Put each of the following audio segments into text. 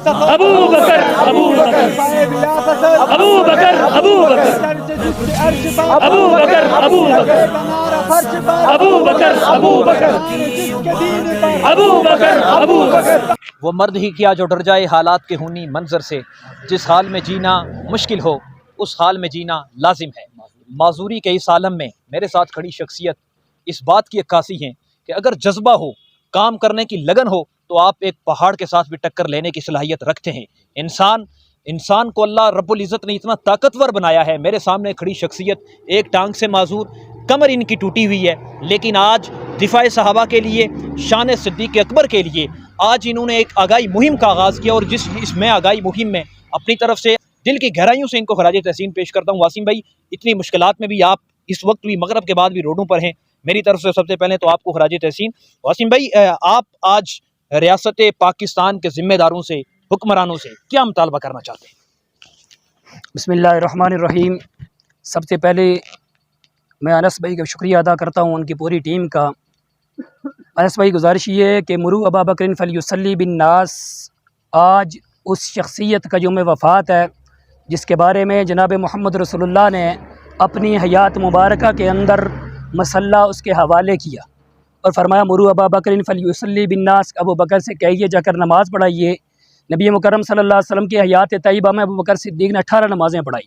ابو بکر ابو بکر ابو بکر ابو بکر ابو بکر ابو بکر ابو بکر ابو بکر ابو بکر ابو بکر۔ وہ مرد ہی کیا جو ڈر جائے حالات کے خونی منظر سے، جس حال میں جینا مشکل ہو اس حال میں جینا لازم ہے۔ معذوری کے اس عالم میں میرے ساتھ کھڑی شخصیت اس بات کی عکاسی ہیں کہ اگر جذبہ ہو، کام کرنے کی لگن ہو تو آپ ایک پہاڑ کے ساتھ بھی ٹکر لینے کی صلاحیت رکھتے ہیں۔ انسان کو اللہ رب العزت نے اتنا طاقتور بنایا ہے۔ میرے سامنے کھڑی شخصیت ایک ٹانگ سے معذور، کمر ان کی ٹوٹی ہوئی ہے، لیکن آج دفاع صحابہ کے لیے، شان صدیق اکبر کے لیے آج انہوں نے ایک آگاہی مہم کا آغاز کیا، اور اس میں آگاہی مہم میں اپنی طرف سے دل کی گہرائیوں سے ان کو خراج تحسین پیش کرتا ہوں۔ واسم بھائی، اتنی مشکلات میں بھی آپ اس وقت بھی مغرب کے بعد بھی روڈوں پر ہیں، میری طرف سے سب سے پہلے تو آپ کو خراج تحسین۔ واسم بھائی، آپ آج ریاست پاکستان کے ذمہ داروں سے، حکمرانوں سے کیا مطالبہ کرنا چاہتے ہیں؟ بسم اللہ الرحمن الرحیم۔ سب سے پہلے میں انس بھائی کا شکریہ ادا کرتا ہوں، ان کی پوری ٹیم کا۔ انس بھائی، گزارش یہ ہے کہ مرو ابا بکر فلیصلی بالناس، آج اس شخصیت کا یوم وفات ہے جس کے بارے میں جناب محمد رسول اللہ نے اپنی حیات مبارکہ کے اندر مسئلہ اس کے حوالے کیا اور فرمایا مرو ابا بکر فلیصلی بالناس، ابو بکر سے کہیے جا کر نماز پڑھائیے۔ نبی مکرم صلی اللہ علیہ وسلم کی حیات طیبہ میں ابو بکر صدیق نے 18 نمازیں پڑھائی۔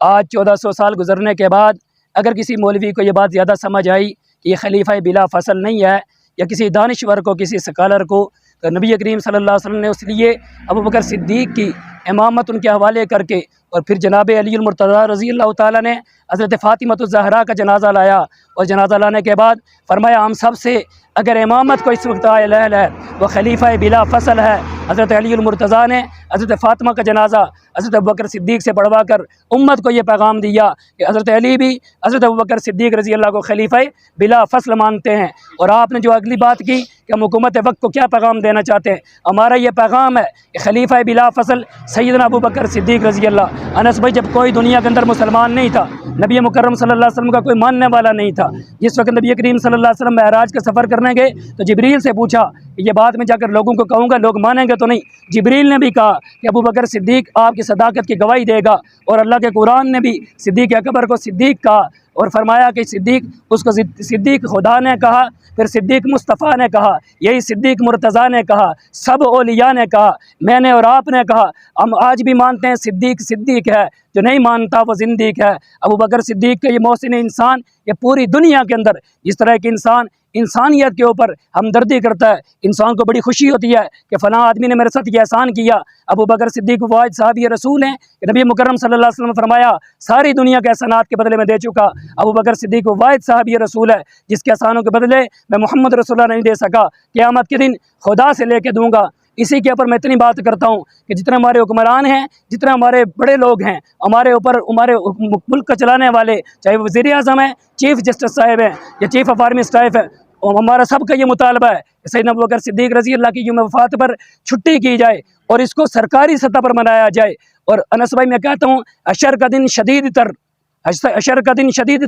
آج 1400 سال گزرنے کے بعد اگر کسی مولوی کو یہ بات زیادہ سمجھ آئی کہ یہ خلیفہ بلا فصل نہیں ہے، یا کسی دانشور کو، کسی سکالر کو، تو نبی کریم صلی اللہ علیہ وسلم نے اس لیے ابو بکر صدیق کی امامت ان کے حوالے کر کے، اور پھر جناب علی المرتضیٰ رضی اللہ تعالیٰ نے حضرت فاطمۃ الزہرا کا جنازہ لایا، اور جنازہ لانے کے بعد فرمایا ہم سب سے اگر امامت کو اس وقت اہل ہے وہ خلیفہ بلا فصل ہے۔ حضرت علی المرتضیٰ نے حضرت فاطمہ کا جنازہ حضرت ابوبکر صدیق سے پڑھوا کر امت کو یہ پیغام دیا کہ حضرت علی بھی حضرت ابوبکر صدیق رضی اللہ کو خلیفہ بلا فصل مانتے ہیں۔ اور آپ نے جو اگلی بات کی کہ ہم حکومت وقت کو کیا پیغام دینا چاہتے ہیں، ہمارا یہ پیغام ہے کہ خلیفہ بلا فصل سیدنا ابوبکر صدیق رضی اللہ۔ انس بھائی، جب کوئی دنیا کے اندر مسلمان نہیں تھا، نبی مکرم صلی اللہ علیہ وسلم کا کوئی ماننے والا نہیں تھا، جس وقت نبی کریم صلی اللہ علیہ وسلم معراج کا سفر کرنے گئے تو جبریل سے پوچھا کہ یہ بات میں جا کر لوگوں کو کہوں گا، لوگ مانیں گے تو نہیں؟ جبریل نے بھی کہا کہ ابوبکر صدیق آپ کی صداقت کی گواہی دے گا، اور اللہ کے قرآن نے بھی صدیق اکبر کو صدیق کہا، اور فرمایا کہ صدیق، اس کو صدیق خدا نے کہا، پھر صدیق مصطفیٰ نے کہا، یہی صدیق مرتضیٰ نے کہا، سب اولیاء نے کہا، میں نے اور آپ نے کہا۔ ہم آج بھی مانتے ہیں صدیق صدیق ہے، جو نہیں مانتا وہ زندیق ہے۔ ابو بکر صدیق کا یہ محسن انسان، یہ پوری دنیا کے اندر جس طرح کے انسان انسانیت کے اوپر ہمدردی کرتا ہے، انسان کو بڑی خوشی ہوتی ہے کہ فلاں آدمی نے میرے ساتھ یہ احسان کیا۔ ابو بکر صدیق واحد صحابی رسول ہیں کہ نبی مکرم صلی اللہ علیہ وسلم نے فرمایا ساری دنیا کے احسانات کے بدلے میں دے چکا۔ ابو بکر صدیق واحد صحابی رسول ہے جس کے احسانوں کے بدلے میں محمد رسول اللہ نہیں دے سکا، قیامت کے دن خدا سے لے کے دوں گا۔ اسی کے اوپر میں اتنی بات کرتا ہوں کہ جتنے ہمارے حکمران ہیں، جتنے ہمارے بڑے لوگ ہیں، ہمارے اوپر ہمارے ملک کو چلانے والے، چاہے وہ وزیر اعظم ہیں، چیف جسٹس صاحب ہیں یا چیف آف آرمی اسٹاف ہے، ہمارا سب کا یہ مطالبہ ہے کہ سیدنا ابوبکر صدیق رضی اللہ کی یوم وفات پر چھٹی کی جائے اور اس کو سرکاری سطح پر منایا جائے۔ اور انس بھائی، میں کہتا ہوں اشر کا دن شدید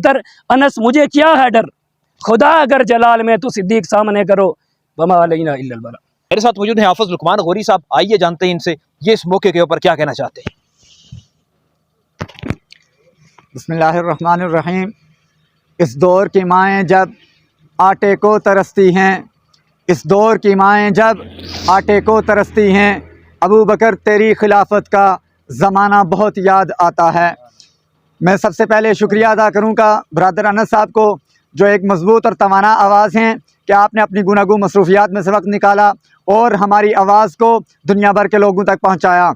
تر انس مجھے کیا ہے ڈر، خدا اگر جلال میں تو صدیق سامنے کرو، وما علینا الا البلاغ۔ میرے ساتھ موجود ہیں حافظ لقمان غوری صاحب، آئیے جانتے ہیں ان سے یہ اس موقع کے اوپر کیا کہنا چاہتے ہیں۔ بسم اللہ الرحمن الرحیم۔ اس دور کی مائیں جب آٹے کو ترستی ہیں، اس دور کی مائیں جب آٹے کو ترستی ہیں، ابو بکر تیری خلافت کا زمانہ بہت یاد آتا ہے۔ میں سب سے پہلے شکریہ ادا کروں گا برادر انس صاحب کو، جو ایک مضبوط اور توانا آواز ہیں کہ آپ نے اپنی گوناگوں مصروفیات میں سے وقت نکالا اور ہماری آواز کو دنیا بھر کے لوگوں تک پہنچایا۔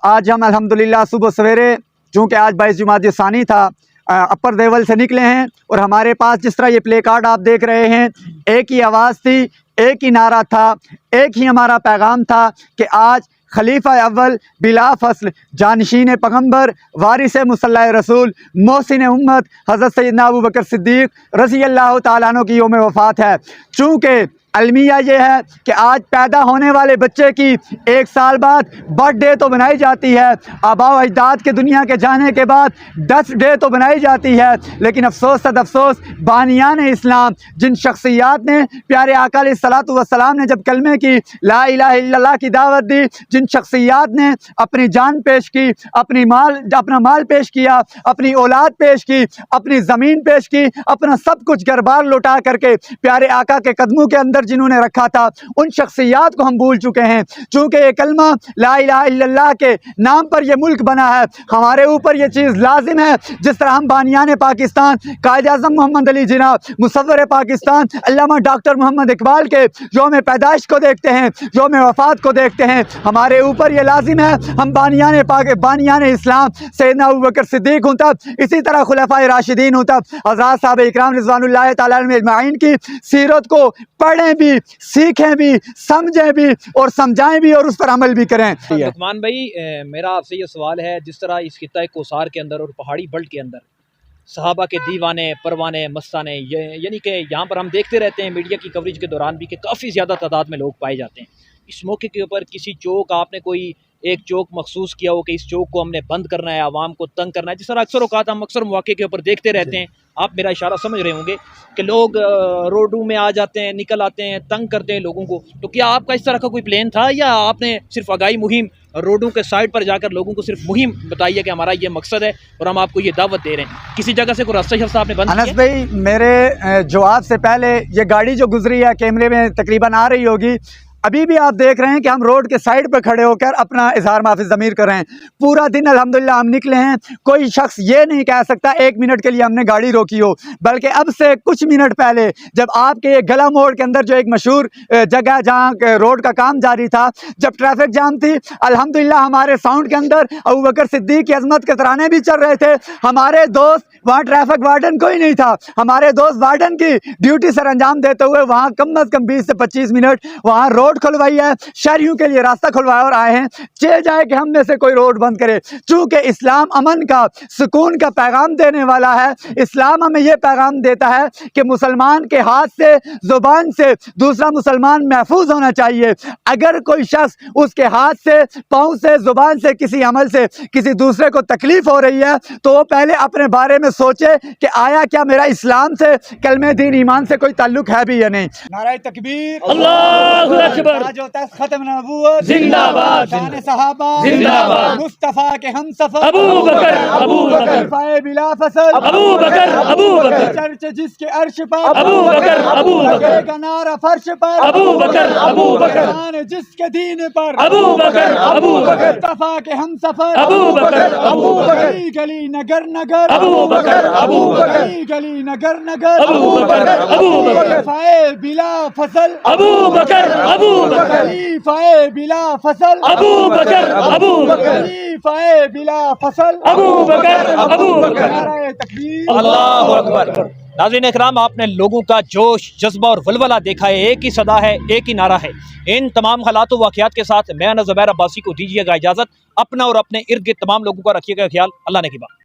آج ہم الحمدللہ صبح سویرے، چونکہ آج 22 جمادی الثانی تھا، اپر دیول سے نکلے ہیں، اور ہمارے پاس جس طرح یہ پلے کارڈ آپ دیکھ رہے ہیں، ایک ہی آواز تھی، ایک ہی نعرہ تھا، ایک ہی ہمارا پیغام تھا کہ آج خلیفہ اول بلا فصل، جانشین پیغمبر، وارث مصلی رسول، محسن امت حضرت سیدنا ابو بکر صدیق رضی اللہ تعالیٰ عنہ کی یوم وفات ہے۔ چونکہ المیہ یہ ہے کہ آج پیدا ہونے والے بچے کی 1 سال بعد برتھ ڈے تو بنائی جاتی ہے، آباء و اجداد کے دنیا کے جانے کے بعد ڈیتھ ڈے تو بنائی جاتی ہے، لیکن افسوس صد افسوس بانیان اسلام جن شخصیات نے پیارے آقا علیہ الصلوۃ والسلام نے جب کلمے کی لا الہ الا اللہ کی دعوت دی، جن شخصیات نے اپنی جان پیش کی، اپنا مال پیش کیا، اپنی اولاد پیش کی، اپنی زمین پیش کی، اپنا سب کچھ گھر بار لوٹا کر کے پیارے آقا کے قدموں کے اندر جنہوں نے رکھا تھا، ان شخصیات کو ہم بھول چکے ہیں۔ چونکہ یہ کلمہ لا الہ الا اللہ کے نام پر یہ ملک بنا ہے، ہمارے اوپر یہ چیز لازم ہے، جس طرح ہم بانیان پاکستان قائد اعظم محمد علی جناح، مصور پاکستان علامہ ڈاکٹر محمد اقبال کے یوم پیدائش کو دیکھتے ہیں، یوم وفات کو دیکھتے ہیں، ہمارے اوپر یہ لازم ہے ہم بانیان اسلام سیدنا ابوبکر صدیق ہوں تب، اسی طرح خلفائے راشدین ہوں تب، حضرات صحابہ اکرام رضوان اللہ تعالیٰ علیہم اجمعین کی سیرت کو پڑھیں بھی، سیکھیں بھی، سمجھیں بھی اور سمجھائیں بھی اور اس پر عمل بھی کریں۔ لقمان بھائی، میرا آپ سے یہ سوال ہے، جس طرح اس خطہ کوثر کے اندر اور پہاڑی بیلٹ کے اندر صحابہ کے دیوانے، پروانے، مستانے، یعنی کہ یہاں پر ہم دیکھتے رہتے ہیں میڈیا کی کوریج کے دوران بھی کہ کافی زیادہ تعداد میں لوگ پائے جاتے ہیں، اس موقع کے اوپر کسی چوک آپ نے کوئی ایک چوک مخصوص کیا ہو کہ اس چوک کو ہم نے بند کرنا ہے، عوام کو تنگ کرنا ہے، جس طرح اکثر اوقات ہم اکثر مواقع کے اوپر دیکھتے رہتے ہیں، آپ میرا اشارہ سمجھ رہے ہوں گے کہ لوگ روڈوں میں آ جاتے ہیں، نکل آتے ہیں، تنگ کرتے ہیں لوگوں کو، تو کیا آپ کا اس طرح کا کوئی پلان تھا یا آپ نے صرف آگاہی مہم روڈوں کے سائڈ پر جا کر لوگوں کو صرف مہم بتائیے کہ ہمارا یہ مقصد ہے اور ہم آپ کو یہ دعوت دے رہے ہیں، کسی جگہ سے کوئی راستہ شخص آپ نے بند کیا؟ انس بھائی، میرے جواب سے پہلے یہ گاڑی جو گزری ہے کیمرے میں تقریباً آ رہی ہوگی، ابھی بھی آپ دیکھ رہے ہیں کہ ہم روڈ کے سائڈ پہ کھڑے ہو کر اپنا اظہار معافی ضمیر کر رہے ہیں، پورا دن الحمدللہ ہم نکلے ہیں، کوئی شخص یہ نہیں کہہ سکتا 1 منٹ کے لیے ہم نے گاڑی روکی ہو، بلکہ اب سے کچھ منٹ پہلے جب آپ کے گلا موڑ کے اندر جو ایک مشہور جگہ ہے جہاں روڈ کا کام جاری تھا، جب ٹریفک جام تھی، الحمدللہ ہمارے ساؤنڈ کے اندر ابوبکر صدیق کی عظمت کے ترانے بھی چل رہے تھے، ہمارے دوست وہاں ٹریفک وارڈن کوئی نہیں تھا، ہمارے دوست وارڈن کی ڈیوٹی سر انجام دیتے ہوئے وہاں کم از کم 20 سے 25 منٹ وہاں روڈ کھلوائی ہے، شہریوں کے لیے راستہ کھلوایا اور آئے ہیں، چل جائے کہ ہم میں سے کوئی روڈ بند کرے، چونکہ اسلام امن کا، سکون کا پیغام دینے والا ہے، اسلام ہمیں یہ پیغام دیتا ہے کہ مسلمان کے ہاتھ سے، زبان سے دوسرا مسلمان محفوظ ہونا چاہیے، اگر کوئی شخص اس کے ہاتھ سے، پاؤں سے، زبان سے، کسی عمل سے کسی دوسرے کو تکلیف ہو رہی ہے تو وہ پہلے اپنے بارے میں سوچے کہ آیا کیا میرا اسلام سے، کلمہ دین ایمان سے کوئی تعلق ہے بھی یا نہیں۔ نعرہ تکبیر، اللہ اکبر، ختم نبوت زندہ باد، شان صحابہ زندہ باد، مصطفیٰ کے ہم سفر ابو بکر، ابو بکر، خلفائے بلا فصل ابو بکر، ابو بکر، چرچ جس کے عرش پر ابو بکر، ابو بکر، کا نعرہ فرش پر ابو بکر، ابو بکر، شان جس کے دین پر ابو بکر، ابو بکر، مصطفیٰ کے ہم سفر ابو بکر، ابو بکر، گلی گلی نگر نگر ابو بکر، ابو بکر، گلی گلی نگر نگر ابو بکر، ابو بکر، خلفائے بلا فصل ابو بکر، ابو بکر، خلیفہ بلا فصل ابو بکر، ابو بکر، خلیفہ بلا فصل ابو بکر، ابو بکر، نعرہ تکبیر، اللہ اکبر۔ ناظرین اکرام، آپ نے لوگوں کا جوش، جذبہ اور ولولہ دیکھا ہے، ایک ہی صدا ہے، ایک ہی نعرہ ہے۔ ان تمام حالات و واقعات کے ساتھ میں زبیر عباسی کو دیجیے گا اجازت، اپنا اور اپنے ارد گرد تمام لوگوں کا رکھیے گا خیال، اللہ نے کی بات۔